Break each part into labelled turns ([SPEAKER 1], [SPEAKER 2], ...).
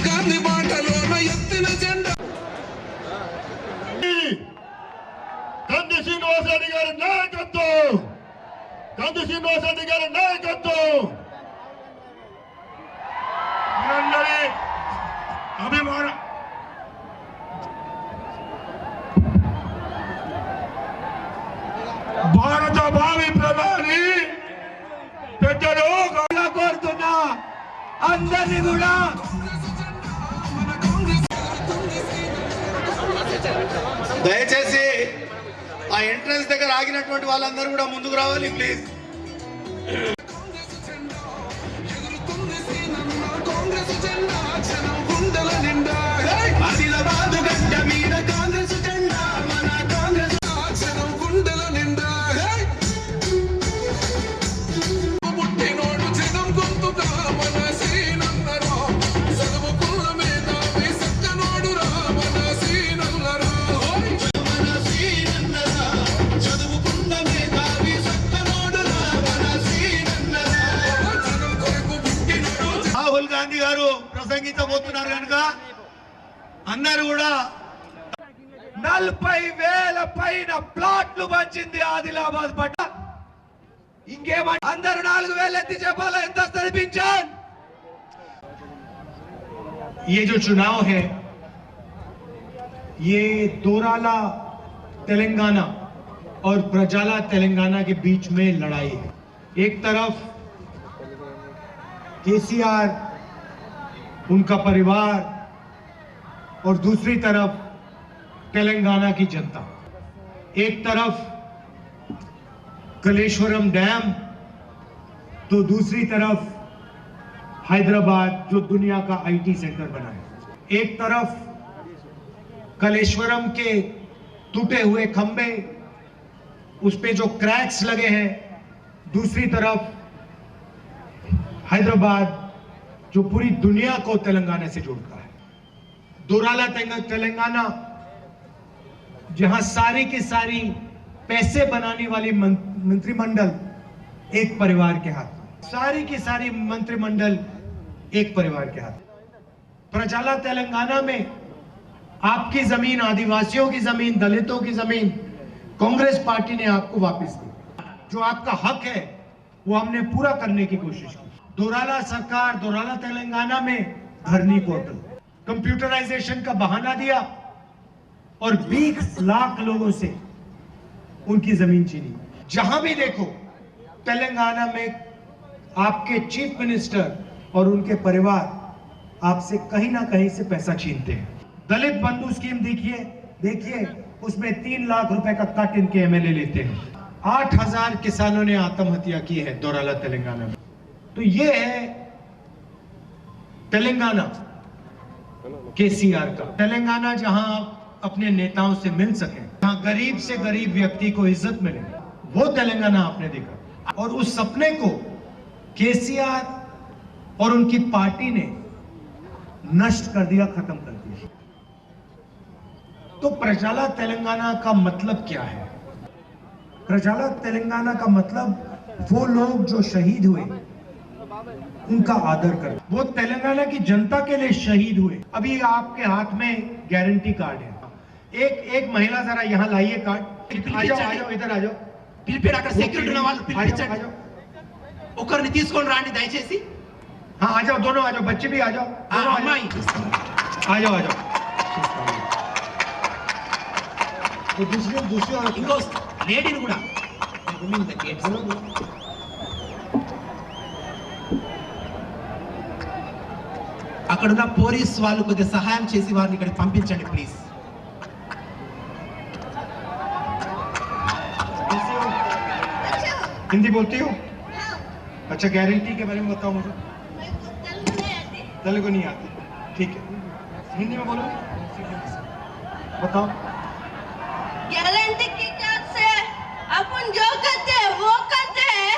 [SPEAKER 1] గాంధీ బాటలోన ఎత్తిన జెండా
[SPEAKER 2] కంది శ్రీనివాసరెడ్డి గారి నాయకత్వం, కంది శ్రీనివాసరెడ్డి గారి నాయకత్వం మనందరి అభిమాన భారత భావి ప్రధాని పెద్దలు కోరుతున్నా అందరినీ కూడా
[SPEAKER 3] దయచేసి ఆ ఎంట్రన్స్ దగ్గర ఆగినటువంటి వాళ్ళందరూ కూడా ముందుకు రావాలి ప్లీజ్. రాహుల్ గాంధీ గారు ప్రసంగించబోతున్నారు కనుక అందరూ కూడా 40,000 పైన ప్లాట్లు పంచింది ఆదిలాబాద్ పట్ట. ఇంకేమంటే అందరూ 4,000 ఎత్తి చెప్పాలా? ఎంత స్థిపించారు?
[SPEAKER 4] ये जो चुनाव है ये दोराला तेलंगाना और प्रजाला तेलंगाना के बीच में लड़ाई है. एक तरफ केसीआर, उनका परिवार और दूसरी तरफ तेलंगाना की जनता. एक तरफ कलेश्वरम डैम तो दूसरी तरफ हैदराबाद जो दुनिया का आईटी सेंटर बना है. एक तरफ कलेश्वरम के टूटे हुए खंभे, उस पे जो क्रैक्स लगे हैं, दूसरी तरफ हैदराबाद जो पूरी दुनिया को तेलंगाना से जोड़ता है. दोराला तेलंगाना जहां सारी की सारी पैसे बनाने वाली मंत्रिमंडल एक परिवार के हाथ, सारी की सारी मंत्रिमंडल एक परिवार के हाथ. प्रजाला तेलंगाना में आपकी जमीन, आदिवासियों की जमीन, दलितों की जमीन कांग्रेस पार्टी ने आपको वापस दी. जो आपका हक है वो हमने पूरा करने की कोशिश की. दोराला सरकार, दोराला तेलंगाना में धरनी पोर्टल, कंप्यूटराइजेशन का बहाना दिया और 20 लाख लोगों से उनकी जमीन छीनी. जहां भी देखो तेलंगाना में आपके चीफ मिनिस्टर और उनके परिवार आपसे कहीं ना कहीं से पैसा छीनते हैं. दलित बंधु स्कीम देखिए उसमें 3 लाख रुपए का कट इनके एमएलए लेते हैं. 8,000 किसानों ने आत्महत्या की है दोराला तेलंगाना में. तो ये है तेलंगाना केसीआर का तेलंगाना, जहां आप अपने नेताओं से मिल सके, जहां गरीब से गरीब व्यक्ति को इज्जत मिले, वो तेलंगाना आपने देखा. और उस सपने को केसीआर और उनकी पार्टी ने नष्ट कर दिया, खत्म कर दिया. तो प्रजाला तेलंगाना का मतलब क्या है? प्रजाला तेलंगाना का मतलब वो लोग जो शहीद हुए उनका आदर कर, वो तेलंगाना की जनता के लिए शहीद हुए. अभी आपके हाथ में गारंटी कार्ड है. एक महिला जरा यहाँ लाइए कार्ड. आ जाओ इधर आ जाओ.
[SPEAKER 5] సెక్యూరిటీ ఉన్న వాళ్ళు పిలిపించండి. ఒకరిని తీసుకొని రాండి దయచేసి.
[SPEAKER 4] हाँ आ जाओ, दोनों आ जाओ, बच्चे भी आ जाओ.
[SPEAKER 5] అమ్మాయి
[SPEAKER 4] आ जाओ आ जाओ. तो दूसरी और
[SPEAKER 5] ఇంకో లేడీని కూడా అక్కడున్న పోలీస్ వాళ్ళు కొద్దిగా సహాయం చేసి వారిని ఇక్కడికి పంపించండి ప్లీజ్.
[SPEAKER 4] हिंदी बोलती हो? अच्छा, गारंटी के बारे में बताओ मुझे. तेलुगु नहीं आती, ठीक है. हिंदी में बोलो, बताओ.
[SPEAKER 6] गारंटी की तरफ से अपन जो करते हैं वो करते हैं.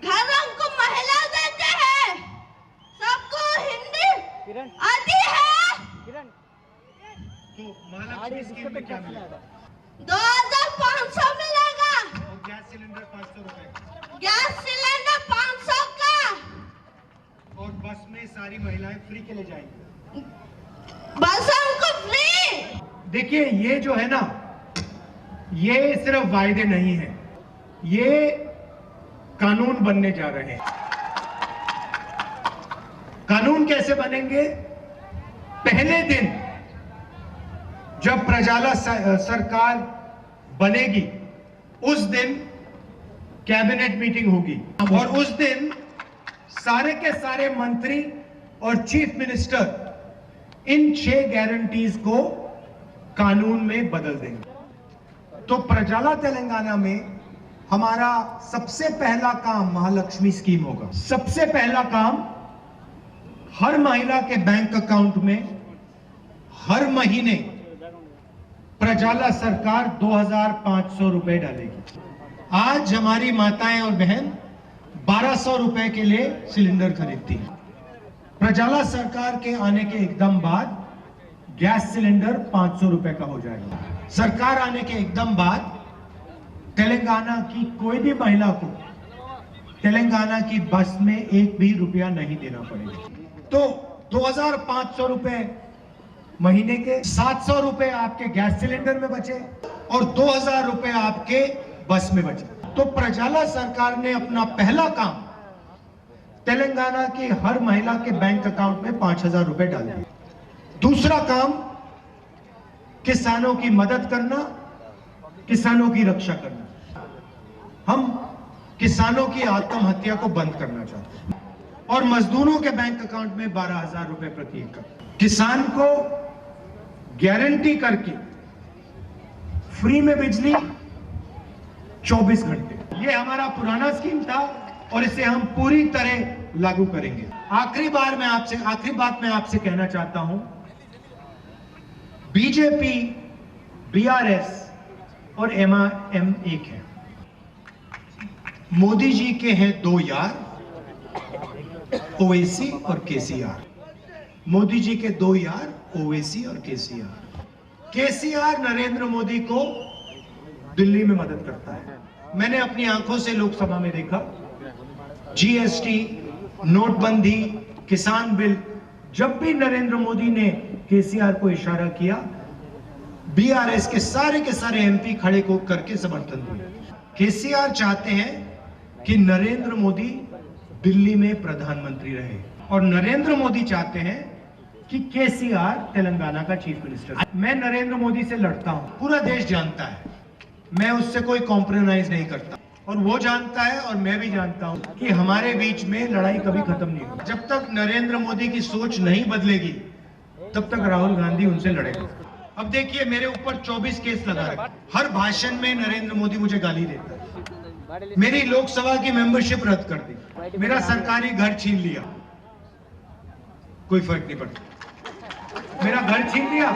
[SPEAKER 6] घरों को महिला देते हैं. सबको हिंदी आती है.
[SPEAKER 4] तो महालक्ष्मी स्कीम में क्या मिलेगा?
[SPEAKER 6] 2,500 मिलेगा.
[SPEAKER 4] और गैस सिलेंडर 500 रुपए.
[SPEAKER 6] गैस सिलेंडर 500 का.
[SPEAKER 4] और बस में सारी महिलाएं फ्री के लिए जाएंगी.
[SPEAKER 6] बस हमको फ्री।
[SPEAKER 4] देखिए ये जो है ना, ये सिर्फ वायदे नहीं है, ये कानून बनने जा रहे हैं। कानून कैसे बनेंगे? पहले दिन जब प्रजाला सरकार बनेगी उस दिन कैबिनेट मीटिंग होगी और उस दिन सारे के सारे मंत्री और चीफ मिनिस्टर इन 6 गारंटीज को कानून में बदल देंगे। तो प्रजाला तेलंगाना में हमारा सबसे पहला काम महालक्ष्मी स्कीम होगा। सबसे पहला काम, हर महिला के बैंक अकाउंट में हर महीने प्रजाला सरकार 2500 रुपए डालेगी। आज हमारी माताएं और बहन 1200 रुपए के लिए सिलेंडर खरीदती है। प्रजाला सरकार के आने के एकदम बाद गैस सिलेंडर 500 रुपए का हो जाएगा। सरकार आने के एकदम बाद तेलंगाना की कोई भी महिला को तेलंगाना की बस में एक भी रुपया नहीं देना पड़ेगा। तो 2500 रुपए महीने के, 700 रुपए आपके गैस सिलेंडर में बचे और 2000 रुपए आपके बस में बचे। तो प्रजाला सरकार ने अपना पहला काम तेलंगाना की हर महिला के बैंक अकाउंट में 5000 रुपए डाल दिए। दूसरा काम, किसानों की मदद करना, किसानों की रक्षा करना। हम किसानों की आत्महत्या को बंद करना चाहते हैं और मजदूरों के बैंक अकाउंट में 12000 रुपए प्रति एकड़। किसान को गारंटी करके फ्री में बिजली 24 घंटे। ये हमारा पुराना स्कीम था और इसे हम पूरी तरह लागू करेंगे। आखिरी बात मैं आपसे कहना चाहता हूं, बीजेपी, बीआरएस और एमआईएम एक है। मोदी जी के हैं 2 यार, ओवैसी और केसीआर। मोदी जी के 2 यार, ओवैसी और केसीआर। केसीआर नरेंद्र मोदी को दिल्ली में मदद करता है। मैंने अपनी आंखों से लोकसभा में देखा, जीएसटी, नोटबंदी, किसान बिल, जब भी नरेंद्र मोदी ने केसीआर को इशारा किया, बीआरएस के सारे एमपी खड़े को करके समर्थन दिए। केसीआर चाहते हैं कि नरेंद्र मोदी दिल्ली में प्रधानमंत्री रहे और नरेंद्र मोदी चाहते हैं कि केसीआर तेलंगाना का चीफ मिनिस्टर। मैं नरेंद्र मोदी से लड़ता हूं, पूरा देश जानता है, मैं उससे कोई कॉम्प्रोमाइज नहीं करता और वो जानता है और मैं भी जानता हूं कि हमारे बीच में लड़ाई कभी खत्म नहीं होगी। जब तक नरेंद्र मोदी की सोच नहीं बदलेगी तब तक राहुल गांधी उनसे लड़ेगा। अब देखिए, मेरे ऊपर 24 केस लगा रखे। हर भाषण में नरेंद्र मोदी मुझे गाली देता है। मेरी लोकसभा की मेंबरशिप रद्द कर दी, मेरा सरकारी घर छीन लिया, कोई फर्क नहीं पड़ता। मेरा घर छीन लिया,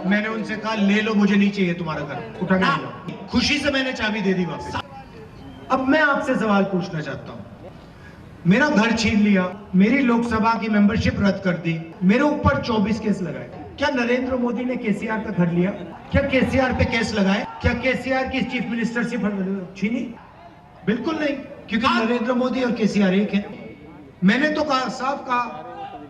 [SPEAKER 4] मैंने उनसे कहा ले लो, मुझे नहीं चाहिए तुम्हारा घर, उठा के ले लो। खुशी से मैंने चाबी दे दी वापस। अब मैं आपसे सवाल पूछना चाहता हूं, मेरा घर छीन लिया, मेरी लोकसभा की मेंबरशिप रद्द कर दी, मेरे ऊपर 24 केस लगाए। क्या नरेंद्र मोदी ने केसीआर का घर लिया? क्या केसीआर पे केस लगाए? क्या केसीआर की चीफ मिनिस्टरशिप छीनी? बिल्कुल नहीं, क्योंकि नरेंद्र मोदी और केसीआर एक है। मैंने तो कहा, साफ कहा,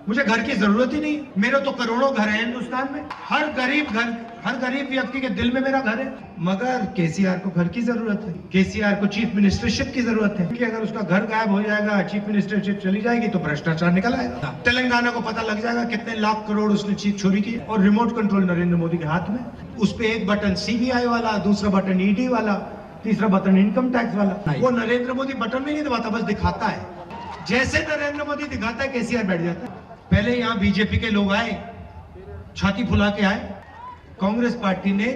[SPEAKER 4] मुझे घर की जरूरत ही नहीं। मेरे तो करोड़ों घर हैं हिंदुस्तान में, हर गरीब व्यक्ति के दिल में मेरा घर है। मगर केसीआर को घर की जरूरत है, केसीआर को चीफ मिनिस्टरशिप की जरूरत है, क्योंकि अगर उसका घर गायब हो जाएगा, चीफ मिनिस्टरशिप चली जाएगी तो भ्रष्टाचार निकल आएगा। तेलंगाना को पता लग जाएगा कितने लाख करोड़ उसने चीज चोरी की। और रिमोट कंट्रोल नरेंद्र मोदी के हाथ में, उस पर एक बटन सीबीआई वाला, दूसरा बटन ईडी वाला, तीसरा बटन इनकम टैक्स वाला। वो नरेंद्र मोदी बटन में नहीं दबाता, बस दिखाता है। जैसे नरेंद्र मोदी दिखाता है, केसीआर बैठ जाता है। पहले यहां बीजेपी के लोग आए, छाती फुला के आए, कांग्रेस पार्टी ने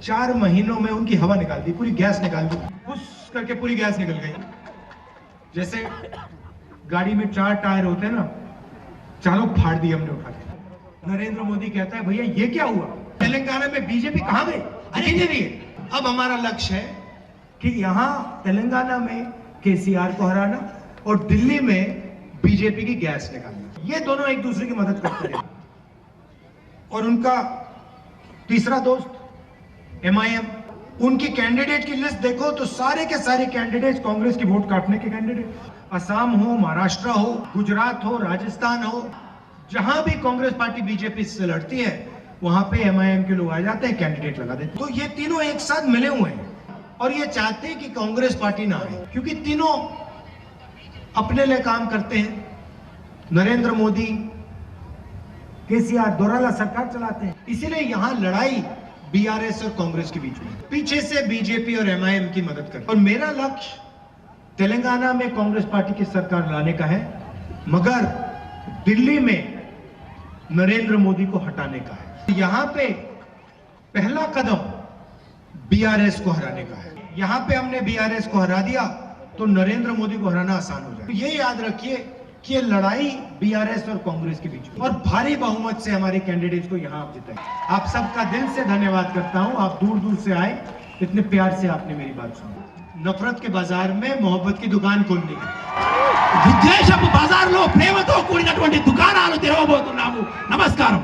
[SPEAKER 4] 4 महीनों में उनकी हवा निकाल दी, पूरी गैस निकाल दी, फुस करके पूरी गैस निकल गई। जैसे गाड़ी में 4 टायर होते हैं ना, चारों फाड़ दिए हमने उठा के। नरेंद्र मोदी कहता है भैया ये क्या हुआ, तेलंगाना में बीजेपी कहां गई? अरे नहीं, अब हमारा लक्ष्य है कि यहां तेलंगाना में केसीआर को हराना और दिल्ली में बीजेपी की गैस निकालना। ये दोनों एक दूसरे की मदद करते हैं। और उनका तीसरा दोस्त एमआईएम, उनकी कैंडिडेट की लिस्ट देखो तो सारे के सारे कैंडिडेट कांग्रेस की वोट काटने के कैंडिडेट। असम हो, महाराष्ट्र हो, गुजरात हो, राजस्थान हो, जहां भी कांग्रेस पार्टी बीजेपी से लड़ती है वहां पे एमआईएम के लोग आ जाते हैं, कैंडिडेट लगा देते हैं। तो ये तीनों एक साथ मिले हुए हैं और ये चाहते हैं कि कांग्रेस पार्टी ना आए, क्योंकि तीनों अपने लिए काम करते हैं। नरेंद्र मोदी, केसीआर दोराला सरकार चलाते हैं, इसीलिए यहां लड़ाई बीआरएस और कांग्रेस के बीच में, पीछे से बीजेपी और एमआईएम की मदद कर। और मेरा लक्ष्य तेलंगाना में कांग्रेस पार्टी की सरकार लाने का है, मगर दिल्ली में नरेंद्र मोदी को हटाने का है। यहां पे पहला कदम बीआरएस को हराने का है। यहां पे हमने बीआरएस को हरा दिया तो नरेंद्र मोदी को हराना आसान हो जाए। तो ये याद रखिए कि ये लड़ाई बीआरएस और कांग्रेस के बीच में, और भारी बहुमत से हमारे कैंडिडेट्स को यहां आप जिताएं। आप सबका दिल से धन्यवाद करता हूं। आप दूर दूर से आए, इतने प्यार से आपने मेरी बात सुनी। नफरत के बाजार में मोहब्बत की दुकान खोलनी है।
[SPEAKER 5] విద్వేషపు బజార్లో ప్రేమతో కూడినటువంటి దుకాణాలు తెరవబోతున్నాము. నమస్కారం.